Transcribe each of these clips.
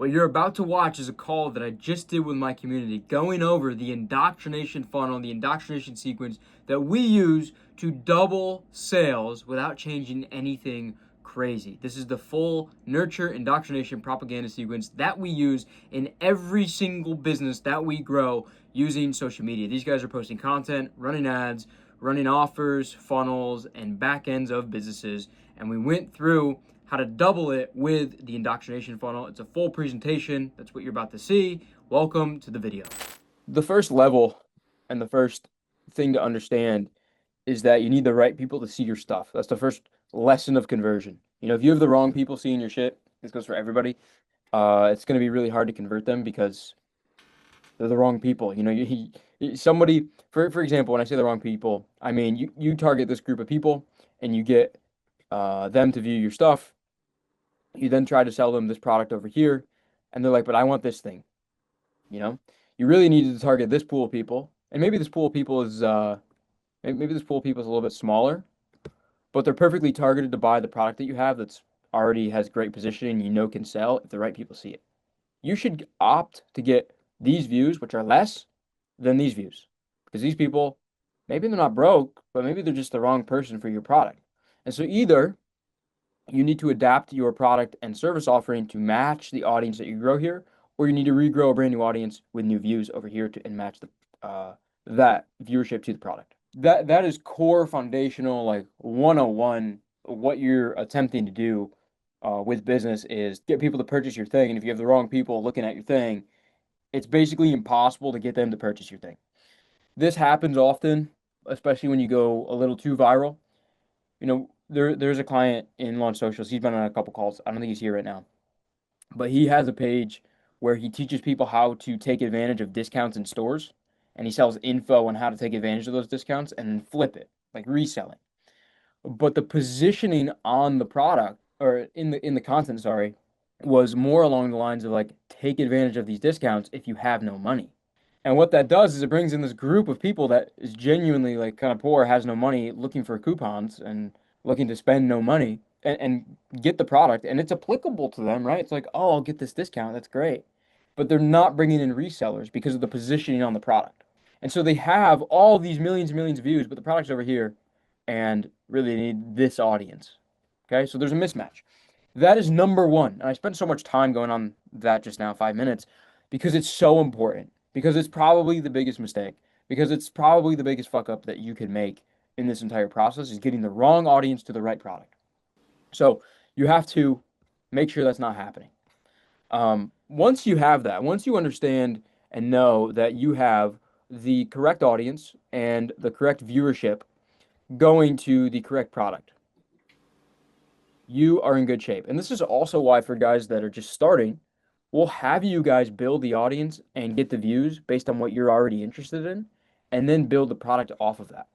What you're about to watch is a call that I just did with my community, going over the indoctrination funnel, the indoctrination sequence that we use to double sales without changing anything crazy. This is the full nurture, indoctrination, propaganda sequence that we use in every single business that we grow using social media. These guys are posting content, running ads, running offers, funnels, and back ends of businesses. And we went through how to double it with the indoctrination funnel. It's a full presentation. That's what you're about to see. Welcome to the video. The first level and the first thing to understand is that you need the right people to see your stuff. That's the first lesson of conversion. You know, if you have the wrong people seeing your shit, this goes for everybody, it's going to be really hard to convert them because they're the wrong people. You know, somebody, for example, when I say the wrong people, I mean, you target this group of people and you get them to view your stuff. You then try to sell them this product over here, and they're like, but I want this thing. You know, you really need to target this pool of people, and maybe this pool of people is maybe this pool of people is a little bit smaller, but they're perfectly targeted to buy the product that you have that's already has great positioning, you know, can sell if the right people see it. You should opt to get these views, which are less than these views, because these people, maybe they're not broke, but maybe they're just the wrong person for your product. And so either you need to adapt your product and service offering to match the audience that you grow here, or you need to regrow a brand new audience with new views over here to and match the that viewership to the product. That is core foundational, like 101. What you're attempting to do with business is get people to purchase your thing, and if you have the wrong people looking at your thing, it's basically impossible to get them to purchase your thing. This happens often, especially when you go a little too viral. You know, there's a client in Launch Socials. He's been on a couple calls. I don't think he's here right now, but he has a page where he teaches people how to take advantage of discounts in stores, and he sells info on how to take advantage of those discounts and then flip it, like reselling. But the positioning on the product or in the content, sorry, was more along the lines of like take advantage of these discounts if you have no money. And what that does is it brings in this group of people that is genuinely like kind of poor, has no money, looking for coupons and looking to spend no money and get the product. And it's applicable to them, right? It's like, oh, I'll get this discount. That's great. But they're not bringing in resellers because of the positioning on the product. And so they have all these millions and millions of views, but the product's over here and really need this audience. Okay, so there's a mismatch. That is number one. And I spent so much time going on that just now, 5 minutes, because it's so important. Because it's probably the biggest mistake. Because it's probably the biggest fuck up that you can make in this entire process is getting the wrong audience to the right product. So you have to make sure that's not happening. Once you have that, once you understand and know that you have the correct audience and the correct viewership going to the correct product, you are in good shape. And this is also why for guys that are just starting, we'll have you guys build the audience and get the views based on what you're already interested in, and then build the product off of that.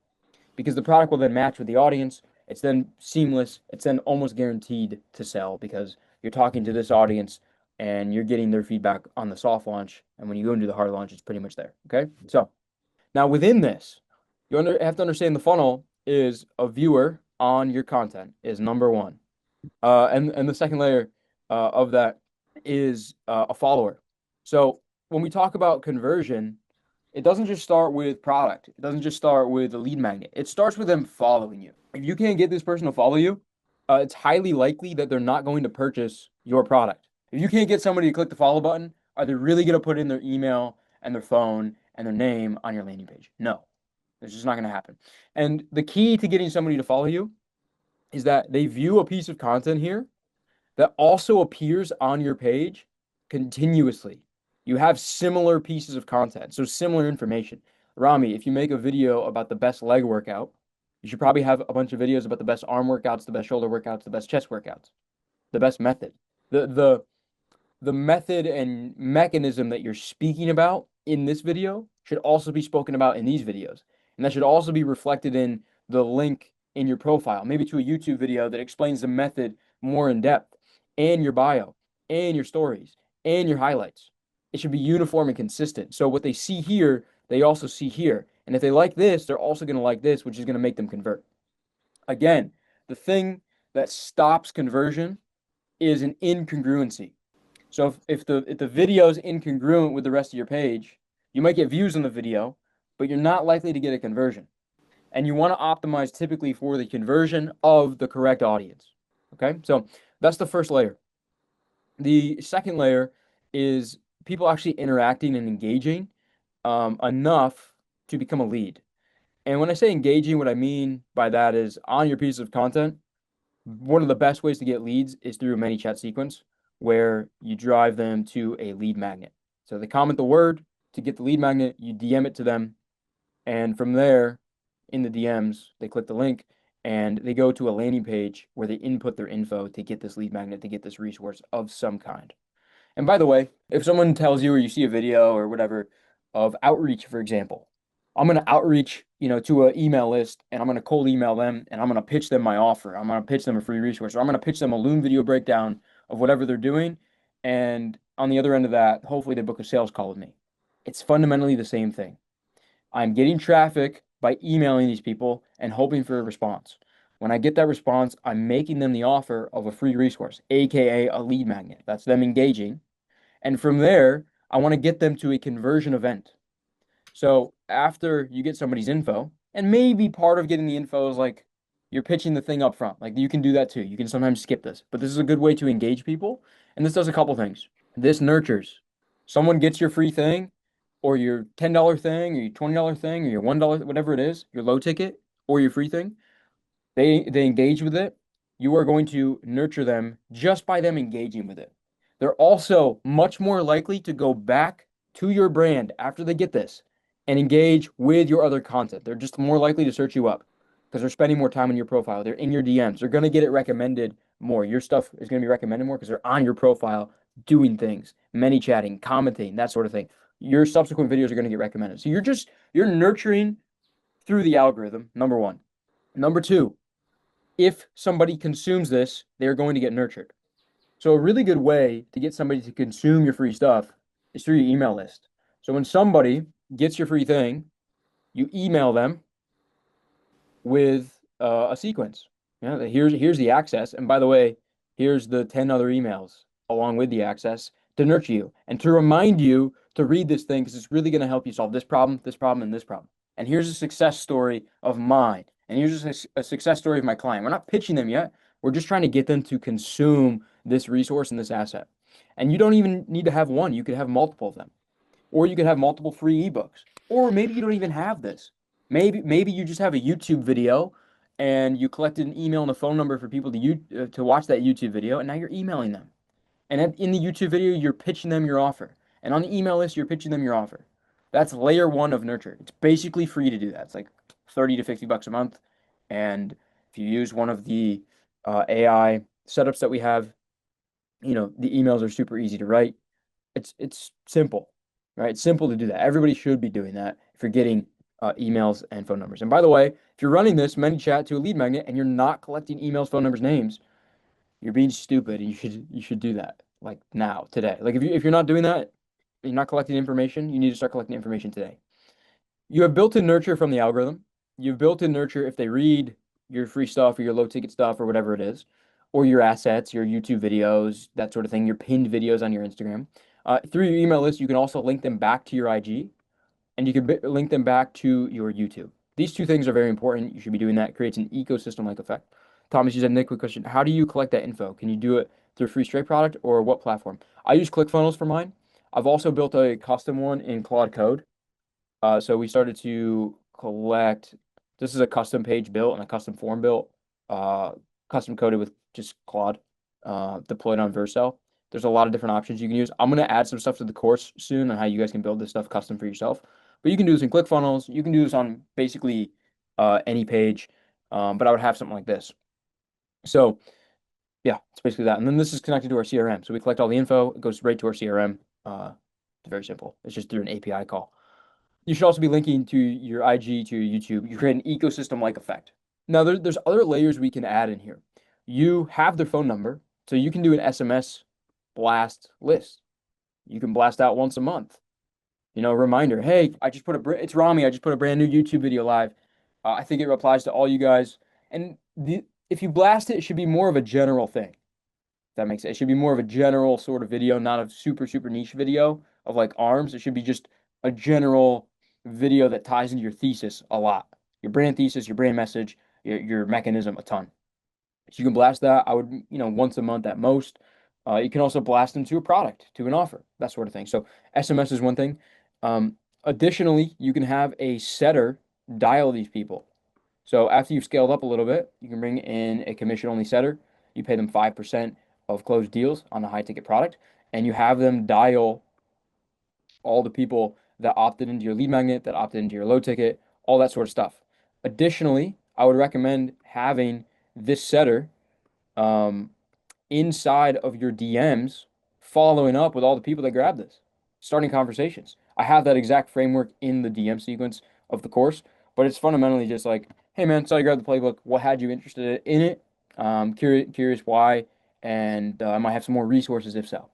Because the product will then match with the audience. It's then seamless. It's then almost guaranteed to sell because you're talking to this audience and you're getting their feedback on the soft launch. And when you go into the hard launch, it's pretty much there. Okay. So now within this, you have to understand the funnel is a viewer on your content is number one. And the second layer of that is a follower. So when we talk about conversion, it doesn't just start with product. It doesn't just start with a lead magnet. It starts with them following you. If you can't get this person to follow you, it's highly likely that they're not going to purchase your product. If you can't get somebody to click the follow button, are they really going to put in their email and their phone and their name on your landing page? No, it's just not going to happen. And the key to getting somebody to follow you is that they view a piece of content here that also appears on your page continuously. You have similar pieces of content, so similar information. Rami, if you make a video about the best leg workout, you should probably have a bunch of videos about the best arm workouts, the best shoulder workouts, the best chest workouts, the best method. The method and mechanism that you're speaking about in this video should also be spoken about in these videos. And that should also be reflected in the link in your profile, maybe to a YouTube video that explains the method more in depth, and your bio, and your stories, and your highlights. It should be uniform and consistent. So what they see here, they also see here. And if they like this, they're also going to like this, which is going to make them convert. Again, the thing that stops conversion is an incongruency. So if the video is incongruent with the rest of your page, you might get views on the video, but you're not likely to get a conversion. And you want to optimize typically for the conversion of the correct audience. Okay, so that's the first layer. The second layer is people actually interacting and engaging enough to become a lead. And when I say engaging, what I mean by that is on your piece of content, one of the best ways to get leads is through a ManyChat sequence where you drive them to a lead magnet. So they comment the word to get the lead magnet, you DM it to them, and from there, in the DMs, they click the link and they go to a landing page where they input their info to get this lead magnet, to get this resource of some kind. And by the way, if someone tells you or you see a video or whatever of outreach, for example, I'm going to outreach, to an email list and I'm going to cold email them and I'm going to pitch them my offer. I'm going to pitch them a free resource or I'm going to pitch them a Loom video breakdown of whatever they're doing. And on the other end of that, hopefully they book a sales call with me. It's fundamentally the same thing. I'm getting traffic by emailing these people and hoping for a response. When I get that response, I'm making them the offer of a free resource, aka a lead magnet. That's them engaging. And from there, I want to get them to a conversion event. So after you get somebody's info, and maybe part of getting the info is like you're pitching the thing up front. Like you can do that too. You can sometimes skip this, but this is a good way to engage people. And this does a couple things. This nurtures. Someone gets your free thing or your $10 thing or your $20 thing or your $1, whatever it is, your low ticket or your free thing. They engage with it. You are going to nurture them just by them engaging with it. They're also much more likely to go back to your brand after they get this and engage with your other content. They're just more likely to search you up because they're spending more time on your profile. They're in your DMs. They're going to get it recommended more. Your stuff is going to be recommended more because they're on your profile doing things, many chatting, commenting, that sort of thing. Your subsequent videos are going to get recommended. So you're nurturing through the algorithm, number one. Number two, if somebody consumes this, they're going to get nurtured. So a really good way to get somebody to consume your free stuff is through your email list. So when somebody gets your free thing, you email them with a sequence. Here's the access, and by the way, here's the 10 other emails along with the access to nurture you and to remind you to read this thing because it's really going to help you solve this problem, and this problem. And here's a success story of mine, and here's a success story of my client. We're not pitching them yet. We're just trying to get them to consume this resource and this asset. And you don't even need to have one. You could have multiple of them. Or you could have multiple free ebooks. Or maybe you don't even have this. Maybe you just have a YouTube video and you collected an email and a phone number for people to watch that YouTube video, and now you're emailing them. And in the YouTube video, you're pitching them your offer. And on the email list, you're pitching them your offer. That's layer one of nurture. It's basically free to do that. It's like 30 to 50 bucks a month. And if you use one of the AI setups that we have, the emails are super easy to write. It's simple, right? It's simple to do that. Everybody should be doing that if you're getting emails and phone numbers. And by the way, if you're running this ManyChat to a lead magnet and you're not collecting emails, phone numbers, names, you're being stupid, and you should do that like now, today. Like if you're not doing that, you're not collecting information, you need to start collecting information today. You have built-in nurture from the algorithm. You've built-in nurture if they read your free stuff or your low ticket stuff or whatever it is, or your assets, your YouTube videos, that sort of thing, your pinned videos on your Instagram. Through your email list, you can also link them back to your IG, and you can link them back to your YouTube. These two things are very important. You should be doing that. It creates an ecosystem-like effect. Thomas, you said, Nick, quick question. How do you collect that info? Can you do it through free straight product or what platform? I use ClickFunnels for mine. I've also built a custom one in Claude Code. So we started to collect, this is a custom page built and a custom form built, custom coded with just Claude, deployed on Vercel. There's a lot of different options you can use. I'm going to add some stuff to the course soon on how you guys can build this stuff custom for yourself. But you can do this in ClickFunnels. You can do this on basically any page, but I would have something like this. So yeah, it's basically that. And then this is connected to our CRM. So we collect all the info. It goes right to our CRM. It's very simple. It's just through an API call. You should also be linking to your IG, to your YouTube. You create an ecosystem-like effect. Now, there's other layers we can add in here. You have their phone number, so you can do an SMS blast list. You can blast out once a month. Reminder, hey, it's Rami, I just put a brand new YouTube video live. I think it applies to all you guys. And if you blast it, it should be more of a general thing. That makes sense. It should be more of a general sort of video, not a super niche video of like arms. It should be just a general video that ties into your thesis a lot. Your brand thesis, your brand message, your mechanism a ton. So you can blast that. I would, once a month at most. You can also blast them to a product, to an offer, that sort of thing. So SMS is one thing. Additionally, you can have a setter dial these people. So after you've scaled up a little bit, you can bring in a commission-only setter. You pay them 5% of closed deals on the high-ticket product, and you have them dial all the people that opted into your lead magnet, that opted into your low ticket, all that sort of stuff. Additionally, I would recommend having this setter um, inside of your DMs, following up with all the people that grabbed this, starting conversations. I have that exact framework in the DM sequence of the course, but it's fundamentally just like, hey man, saw you grab the playbook. What had you interested in it? Curious why, and I might have some more resources if so.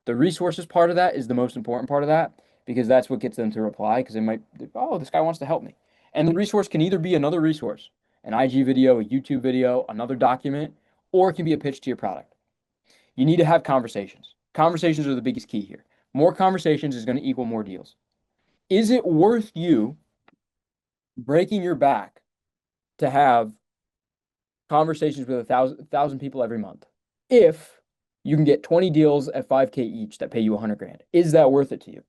The resources part of that is the most important part of that because that's what gets them to reply because they might, oh, this guy wants to help me. And the resource can either be another resource, an IG video, a YouTube video, another document, or it can be a pitch to your product. You need to have conversations. Conversations are the biggest key here. More conversations is going to equal more deals. Is it worth you breaking your back to have conversations with a thousand people every month if you can get 20 deals at 5K each that pay you 100 grand? Is that worth it to you?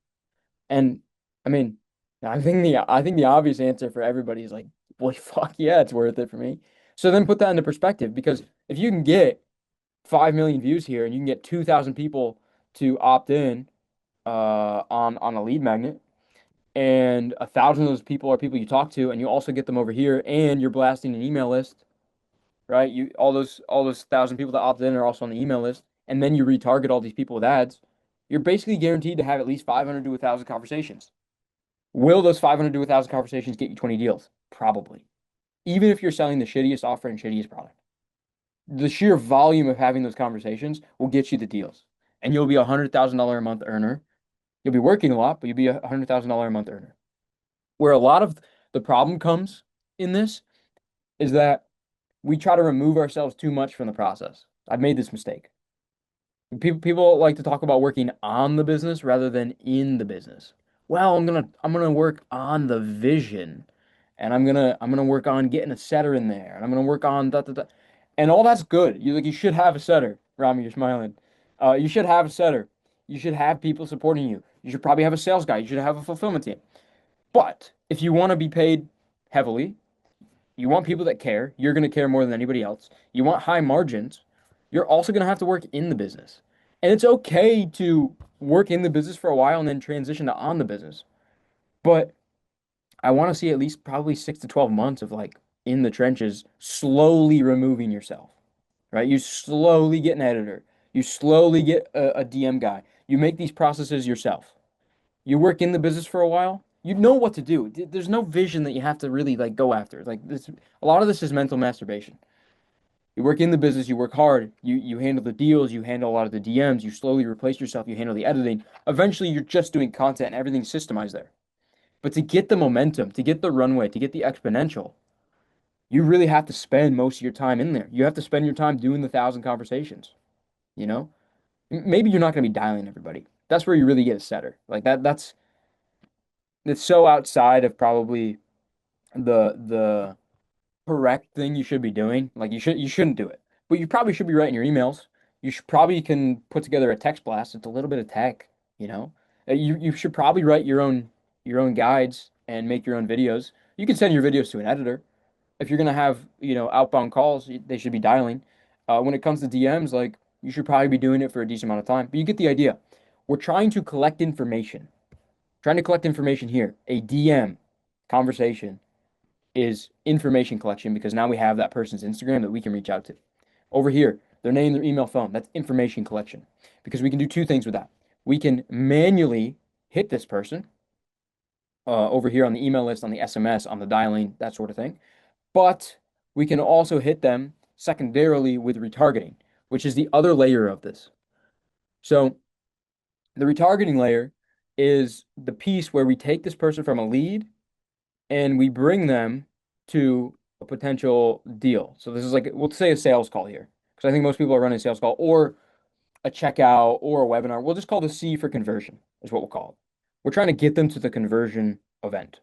And I mean, I think the obvious answer for everybody is like, well, fuck yeah, it's worth it for me. So then put that into perspective because if you can get 5 million views here and you can get 2,000 people to opt in on a lead magnet, and 1,000 of those people are people you talk to, and you also get them over here, and you're blasting an email list, right? You all those 1,000 people that opt in are also on the email list, and then you retarget all these people with ads. You're basically guaranteed to have at least 500 to 1,000 conversations. Will those 500 to 1,000 conversations get you 20 deals? Probably. Even if you're selling the shittiest offer and shittiest product. The sheer volume of having those conversations will get you the deals. And you'll be a $100,000 a month earner. You'll be working a lot, but you'll be a $100,000 a month earner. Where a lot of the problem comes in this is that we try to remove ourselves too much from the process. I've made this mistake. People like to talk about working on the business rather than in the business. Well, I'm gonna work on the vision, and I'm gonna work on getting a setter in there, and I'm gonna work on that, and all that's good. You should have a setter. Rami, you're smiling. You should have a setter. You should have people supporting you. You should probably have a sales guy. You should have a fulfillment team. But if you want to be paid heavily, you want people that care. You're going to care more than anybody else. You want high margins. You're also going to have to work in the business. And it's okay to work in the business for a while and then transition to on the business. But I want to see at least probably 6 to 12 months of like in the trenches, slowly removing yourself, right? You slowly get an editor. You slowly get a DM guy. You make these processes yourself. You work in the business for a while, you know what to do. There's no vision that you have to really like go after. Like this, a lot of this is mental masturbation. You work in the business, you work hard, you handle the deals, you handle a lot of the DMs, you slowly replace yourself, you handle the editing. Eventually, you're just doing content and everything's systemized there. But to get the momentum, to get the runway, to get the exponential, you really have to spend most of your time in there. You have to spend your time doing the 1,000 conversations. You know, maybe you're not going to be dialing everybody. That's where you really get a setter. Like that. It's so outside of probably the correct thing you should be doing. Like you shouldn't do it. But you probably should be writing your emails. You should probably can put together a text blast. It's a little bit of tech, you know. You should probably write your own guides and make your own videos. You can send your videos to an editor. If you're gonna have, outbound calls, they should be dialing. When it comes to DMs, like you should probably be doing it for a decent amount of time. But you get the idea. We're trying to collect information. Trying to collect information here. A DM conversation is information collection because now we have that person's Instagram that we can reach out to. Over here, their name, their email, phone. That's information collection because we can do two things with that. We can manually hit this person over here on the email list, on the SMS, on the dialing, that sort of thing. But we can also hit them secondarily with retargeting, which is the other layer of this. So the retargeting layer is the piece where we take this person from a lead and we bring them to a potential deal. So this is like, we'll say a sales call here. because I think most people are running a sales call or a checkout or a webinar. We'll just call the C for conversion, is what we'll call it. We're trying to get them to the conversion event.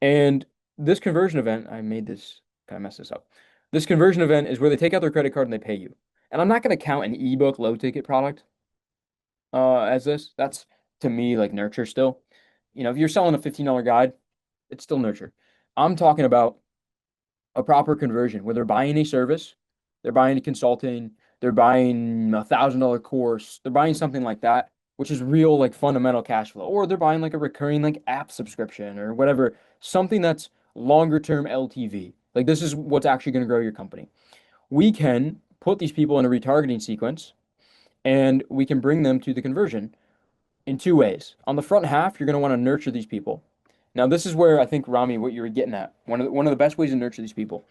And this conversion event, I made this kind of mess this up. This conversion event is where they take out their credit card and they pay you. And I'm not going to count an ebook low ticket product as this. That's to me like nurture still. If you're selling a $15 guide, it's still nurture. I'm talking about a proper conversion where they're buying a service, they're buying a consulting, they're buying $1,000 course, they're buying something like that, which is real like fundamental cash flow, or they're buying like a recurring like app subscription or whatever, something that's longer term LTV. Like this is what's actually going to grow your company. We can put these people in a retargeting sequence and we can bring them to the conversion in two ways. On the front half, you're going to want to nurture these people. Now, this is where I think, Rami, what you were getting at. One of the best ways to nurture these people.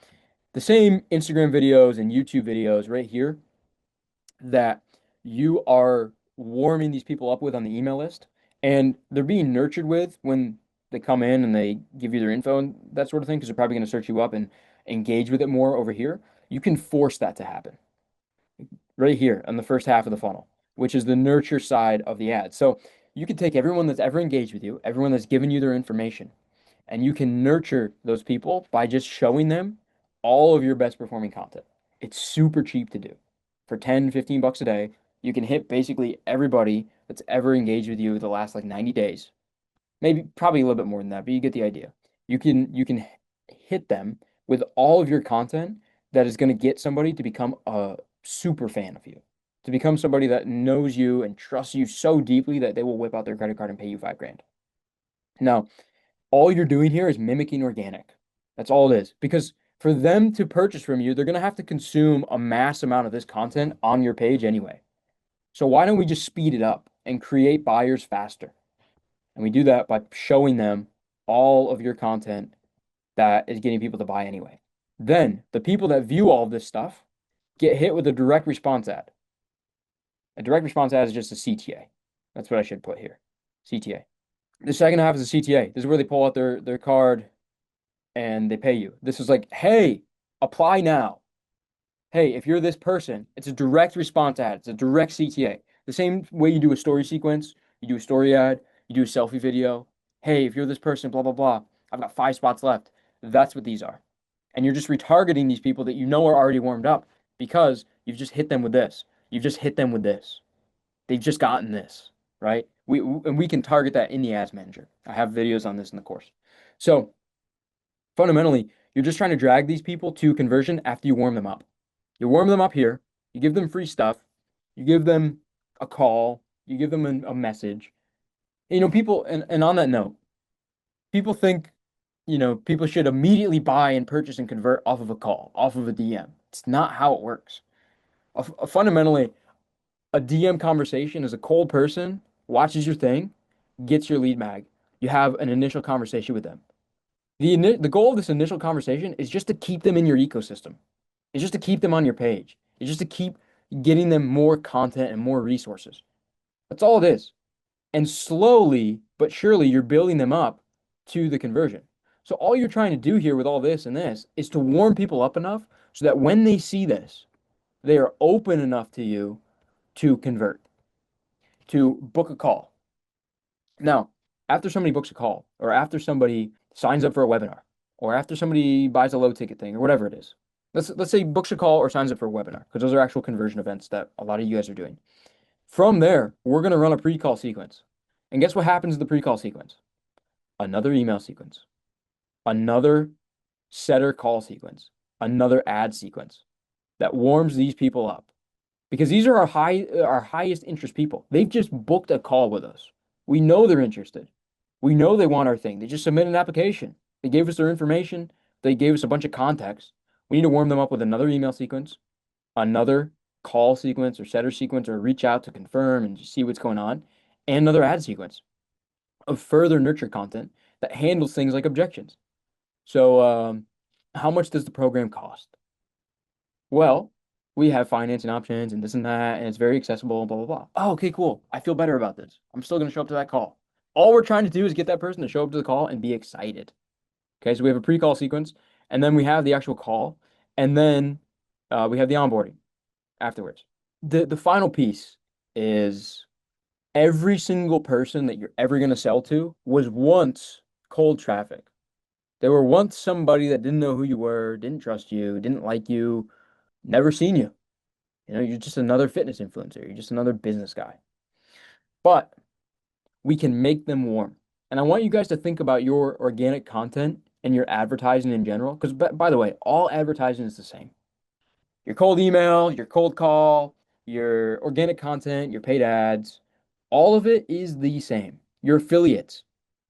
The same Instagram videos and YouTube videos right here that you are warming these people up with on the email list, and they're being nurtured with when they come in and they give you their info and that sort of thing, because they're probably going to search you up and engage with it more over here. You can force that to happen right here on the first half of the funnel, which is the nurture side of the ad. So you can take everyone that's ever engaged with you, everyone that's given you their information, and you can nurture those people by just showing them all of your best performing content. It's super cheap to do. For 10, 15 bucks a day, you can hit basically everybody that's ever engaged with you the last like 90 days. Maybe probably a little bit more than that, but you get the idea. You can hit them with all of your content that is going to get somebody to become a super fan of you, to become somebody that knows you and trusts you so deeply that they will whip out their credit card and pay you 5 grand. Now, all you're doing here is mimicking organic. That's all it is. Because for them to purchase from you, they're going to have to consume a mass amount of this content on your page anyway. So why don't we just speed it up and create buyers faster? And we do that by showing them all of your content that is getting people to buy anyway. Then the people that view all of this stuff get hit with a direct response ad. A direct response ad is just a CTA. That's what I should put here. CTA. The second half is a CTA. This is where they pull out their card and they pay you. This is like, hey, apply now. Hey, if you're this person, it's a direct response ad. It's a direct CTA. The same way you do a story sequence, you do a story ad, you do a selfie video. Hey, if you're this person, blah, blah, blah. I've got 5 spots left. That's what these are. And you're just retargeting these people that you know are already warmed up because you've just hit them with this. You've just hit them with this. They've just gotten this, right? We can target that in the ads manager. I have videos on this in the course. So fundamentally, you're just trying to drag these people to conversion after you warm them up. You warm them up here, you give them free stuff, you give them a call, you give them a message. People, and on that note, people think, people should immediately buy and purchase and convert off of a call, off of a DM. It's not how it works. Fundamentally, a DM conversation is a cold person watches your thing, gets your lead mag. You have an initial conversation with them. The goal of this initial conversation is just to keep them in your ecosystem. It's just to keep them on your page. It's just to keep getting them more content and more resources. That's all it is. And slowly but surely, you're building them up to the conversion. So all you're trying to do here with all this and this is to warm people up enough so that when they see this, they are open enough to you to convert, to book a call. Now, after somebody books a call, or after somebody signs up for a webinar, or after somebody buys a low ticket thing, or whatever it is, let's say books a call or signs up for a webinar, because those are actual conversion events that a lot of you guys are doing. From there, we're going to run a pre-call sequence. And guess what happens in the pre-call sequence? Another email sequence, another setter call sequence, another ad sequence that warms these people up. Because these are our highest interest people. They've just booked a call with us. We know they're interested. We know they want our thing. They just submitted an application. They gave us their information. They gave us a bunch of context. We need to warm them up with another email sequence, another call sequence or setter sequence, or reach out to confirm and just see what's going on, and another ad sequence of further nurture content that handles things like objections. So how much does the program cost? Well, we have financing options and this and that, and it's very accessible, blah, blah, blah. Oh, okay, cool. I feel better about this. I'm still going to show up to that call. All we're trying to do is get that person to show up to the call and be excited. Okay, so we have a pre-call sequence, and then we have the actual call, and then we have the onboarding. afterwards. The final piece is every single person that you're ever going to sell to was once cold traffic. They were once somebody that didn't know who you were, didn't trust you, didn't like you, never seen you. You know, you're just another fitness influencer. You're just another business guy. But we can make them warm. And I want you guys to think about your organic content and your advertising in general. Because, by the way, all advertising is the same. Your cold email, your cold call, your organic content, your paid ads, all of it is the same. Your affiliates.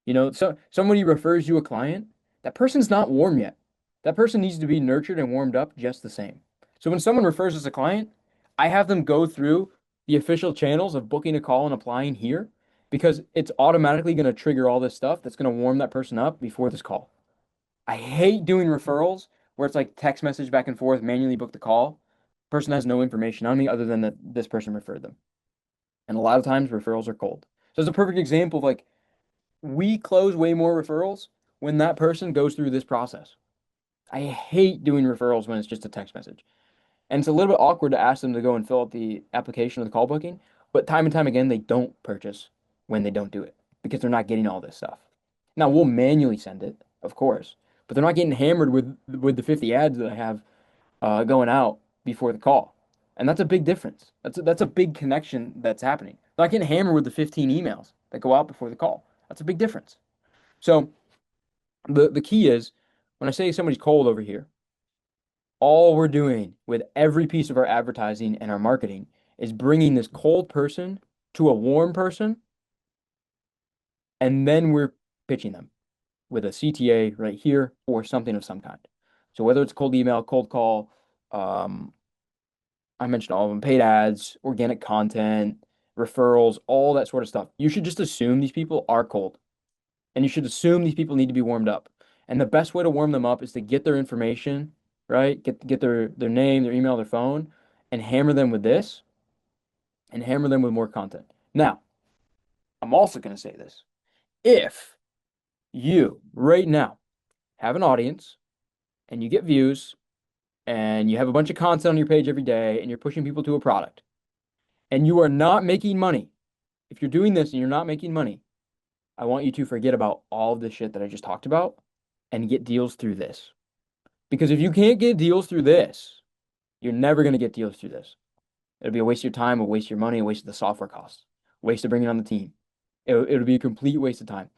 You know, so somebody refers you a client, that person's not warm yet. That person needs to be nurtured and warmed up just the same. So when someone refers us a client, I have them go through the official channels of booking a call and applying here because it's automatically going to trigger all this stuff that's going to warm that person up before this call. I hate doing referrals where it's like text message back and forth, manually book the call. Person has no information on me other than that this person referred them. And a lot of times referrals are cold. So it's a perfect example of like we close way more referrals when that person goes through this process. I hate doing referrals when it's just a text message. And it's a little bit awkward to ask them to go and fill out the application of the call booking, but time and time again, they don't purchase when they don't do it because they're not getting all this stuff. Now, we'll manually send it, of course, but they're not getting hammered with the 50 ads that I have going out before the call. And that's a big difference. That's a big connection that's happening. They're not getting hammered with the 15 emails that go out before the call. That's a big difference. So the key is when I say somebody's cold over here, all we're doing with every piece of our advertising and our marketing is bringing this cold person to a warm person, and then we're pitching them with a CTA right here or something of some kind. So whether it's cold email, cold call, I mentioned all of them, paid ads, organic content, referrals, all that sort of stuff. You should just assume these people are cold. And you should assume these people need to be warmed up. And the best way to warm them up is to get their information, right? Get their name, their email, their phone, and hammer them with this, and hammer them with more content. Now, I'm also going to say this. If you right now have an audience and you get views and you have a bunch of content on your page every day and you're pushing people to a product and you are not making money, if you're doing this and you're not making money, I want you to forget about all of this shit that I just talked about and get deals through this. Because if you can't get deals through this, you're never going to get deals through this. It'll be a waste of your time, a waste of your money, a waste of the software costs, a waste of bringing on the team. It'll be a complete waste of time.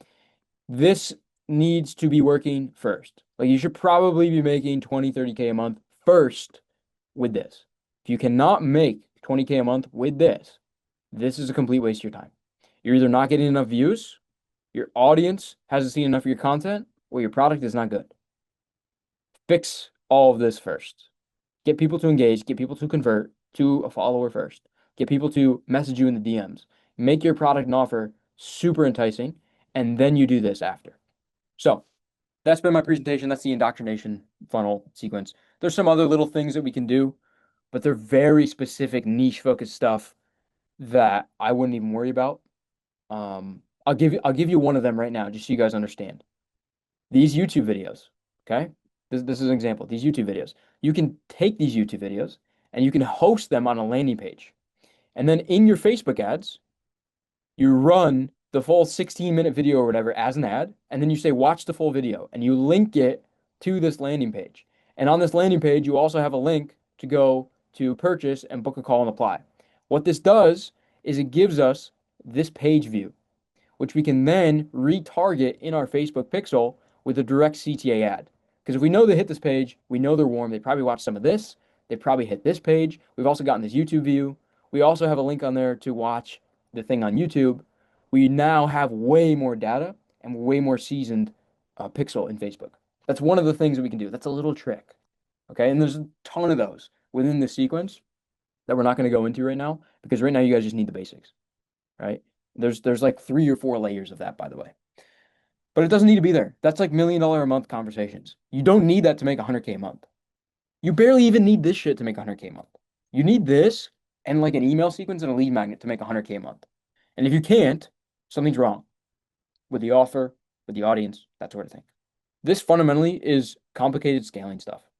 This needs to be working first. Like you should probably be making 20, 30K a month first with this. If you cannot make 20K a month with this, this is a complete waste of your time. You're either not getting enough views, your audience hasn't seen enough of your content, or your product is not good. Fix all of this first. Get people to engage, get people to convert to a follower first. Get people to message you in the DMs. Make your product and offer super enticing, and then you do this after. So that's been my presentation. That's the indoctrination funnel sequence. There's some other little things that we can do, but they're very specific niche focused stuff that I wouldn't even worry about. I'll give you one of them right now, just so you guys understand. These YouTube videos, okay? This is an example. These YouTube videos. You can take these YouTube videos and you can host them on a landing page. And then in your Facebook ads, you run the full 16-minute video or whatever as an ad, and then you say, watch the full video, and you link it to this landing page. And on this landing page, you also have a link to go to purchase and book a call and apply. What this does is it gives us this page view, which we can then retarget in our Facebook pixel with a direct CTA ad. Because if we know they hit this page, we know they're warm. They probably watched some of this. They probably hit this page. We've also gotten this YouTube view. We also have a link on there to watch the thing on YouTube. We now have way more data and way more seasoned pixel in Facebook. That's one of the things that we can do. That's a little trick. Okay, and there's a ton of those within this sequence that we're not going to go into right now because right now you guys just need the basics, right? There's like 3 or 4 layers of that, by the way. But it doesn't need to be there. That's like $1 million a month conversations. You don't need that to make 100K a month. You barely even need this shit to make 100K a month. You need this and like an email sequence and a lead magnet to make 100K a month. And if you can't, something's wrong with the offer, with the audience, that sort of thing. This fundamentally is complicated scaling stuff.